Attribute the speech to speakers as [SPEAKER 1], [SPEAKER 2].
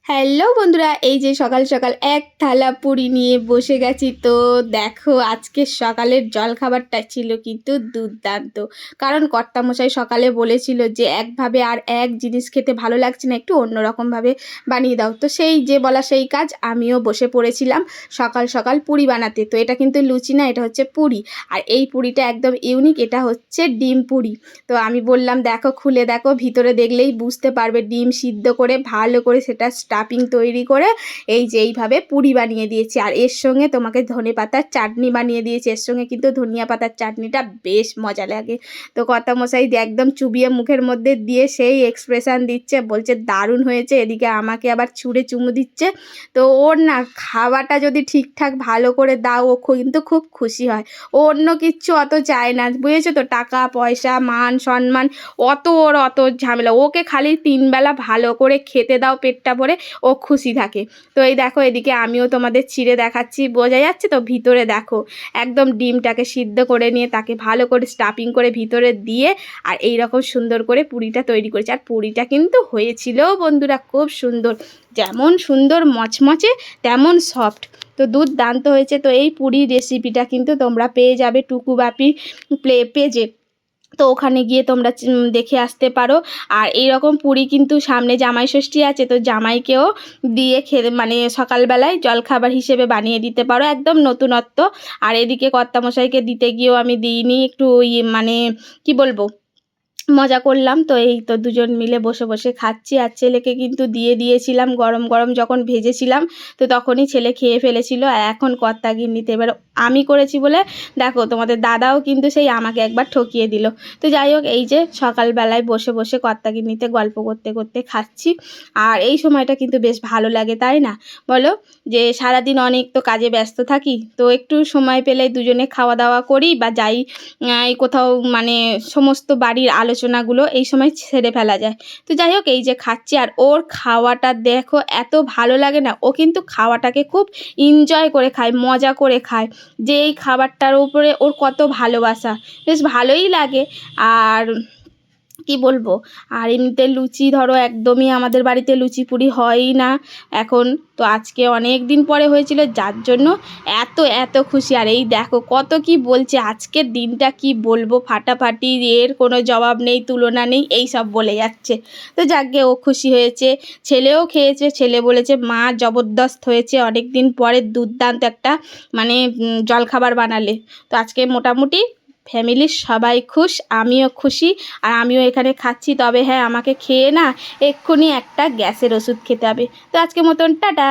[SPEAKER 1] Hello বন্ধুরা, এই যে সকাল সকাল এক থালা পুরি নিয়ে বসে গেছি। তো দেখো, আজকে সকালের জলখাবারটা ছিল কিন্তু দুর্দান্ত। কারণ কর্তামশাই সকালে বলেছিল যে একভাবে আর এক জিনিস খেতে ভালো লাগছে না, একটু অন্যরকমভাবে বানিয়ে দাও। তো সেই যে বলা সেই কাজ, আমিও বসে পড়েছিলাম সকাল সকাল পুরি বানাতে। তো এটা কিন্তু লুচি না, এটা হচ্ছে পুরি। আর এই পুরিটা একদম ইউনিক, এটা হচ্ছে ডিম পুরি। তো আমি বললাম দেখো, খুলে দেখো, ভিতরে দেখলেই বুঝতে পারবে। ডিম সিদ্ধ করে ভালো করে সেটা স্টাফিং তৈরি করে এই যে এইভাবে পুরি বানিয়ে দিয়েছি। আর এর সঙ্গে তোমাকে ধনেপাতার চাটনি বানিয়ে দিয়েছি। এর সঙ্গে কিন্তু ধনিয়া পাতার চাটনিটা বেশ মজা লাগে। তো কর্তামশাই একদম চুবিয়ে মুখের মধ্যে দিয়ে সেই এক্সপ্রেশন দিচ্ছে, বলছে দারুণ হয়েছে। এদিকে আমাকে আবার ছুঁড়ে চুমু দিচ্ছে। তো ওর না খাওয়াটা যদি ঠিকঠাক ভালো করে দাও, ও কিন্তু খুব খুশি হয়। ও অন্য কিচ্ছু অত চায় না, বুঝেছো তো? টাকা পয়সা মান সম্মান ওর অত ঝামেলা। ওকে খালি ৩ বেলা ভালো করে খেতে দাও পেটটা ভরে, ও খুশি থাকে। তো এই দেখো, এদিকে আমিও তোমাদের ছিঁড়ে দেখাচ্ছি, বোঝা যাচ্ছে তো? ভিতরে দেখো, একদম ডিমটাকে সিদ্ধ করে নিয়ে তাকে ভালো করে স্টাফিং করে ভিতরে দিয়ে আর এই রকম সুন্দর করে পুরিটা তৈরি করেছি। আর পুরিটা কিন্তু হয়েছিল বন্ধুরা খুব সুন্দর, যেমন সুন্দর মচমচে তেমন সফট। তো দুর্দান্ত হয়েছে। তো এই পুরির রেসিপিটা কিন্তু তোমরা পেয়ে যাবে টুকু বাপি পেজে। তো ওখানে গিয়ে তোমরা দেখে আসতে পারো। আর এই রকম পুরি কিন্তু সামনে জামাই ষষ্ঠী আছে, তো জামাইকেও দিয়ে খেতে মানে সকালবেলায় জলখাবার হিসেবে বানিয়ে দিতে পারো, একদম নতুনত্ব। আর এদিকে কর্তামশাইকে দিতে গিয়েও আমি দিইনি, একটু মানে কি বলবো, মজা করলাম। তো এই তো দুজন মিলে বসে বসে খাচ্ছি। আর ছেলেকে কিন্তু দিয়ে দিয়েছিলাম গরম গরম, যখন ভেজেছিলাম তো তখনই ছেলে খেয়ে ফেলেছিল। আর এখন কর্তা গিন্নিতে এবার আমি করেছি বলে দেখো, তোমাদের দাদাও কিন্তু সেই আমাকে একবার ঠকিয়ে দিল। তো যাই হোক, এই যে সকালবেলায় বসে বসে কর্তা গিন্নিতে গল্প করতে করতে খাচ্ছি। আর এই সময়টা কিন্তু বেশ ভালো লাগে, তাই না বলো? যে সারাদিন অনেক তো কাজে ব্যস্ত থাকি, তো একটু সময় পেলে দুজনে খাওয়া দাওয়া করি বা যাই এই কোথাও, মানে সমস্ত বাড়ির আলোচনাগুলো এই সময় ছেড়ে ফেলা যায়। তো যাই হোক, এই যে খাচ্ছি আর ওর খাওয়াটা দেখো এত ভালো লাগে না। ও কিন্তু খাওয়াটাকে খুব এনজয় করে খায়, মজা করে খায়, যে এই খাবারটার উপরে ওর কত ভালোবাসা। বেশ ভালোই লাগে। আর কি বলবো, আর এমনিতে লুচি ধরো একদমই আমাদের বাড়িতে লুচি পুরি হয়ই না এখন। তো আজকে অনেক দিন পরে হয়েছিল, যার জন্য এত এত খুশি। আর এই দেখো কত কি বলছে, আজকের দিনটা কি বলবো, ফাটাফাটি, এর কোনো জবাব নেই, তুলনা নেই, এই সব বলে যাচ্ছে। তো যাকগে, ও খুশি হয়েছে। ছেলেও খেয়েছে, ছেলে বলেছে মা জবরদস্ত হয়েছে, অনেক দিন পরে দুর্দান্ত একটা মানে জলখাবার বানালে। তো আজকে মোটামুটি ফ্যামিলির সবাই খুশ, আমিও খুশি। আর আমিও এখানে খাচ্ছি। তবে হ্যাঁ, আমাকে খেয়ে না এক্ষুনি একটা গ্যাসের ওষুধ খেতে হবে। তো আজকের মতন টাটা।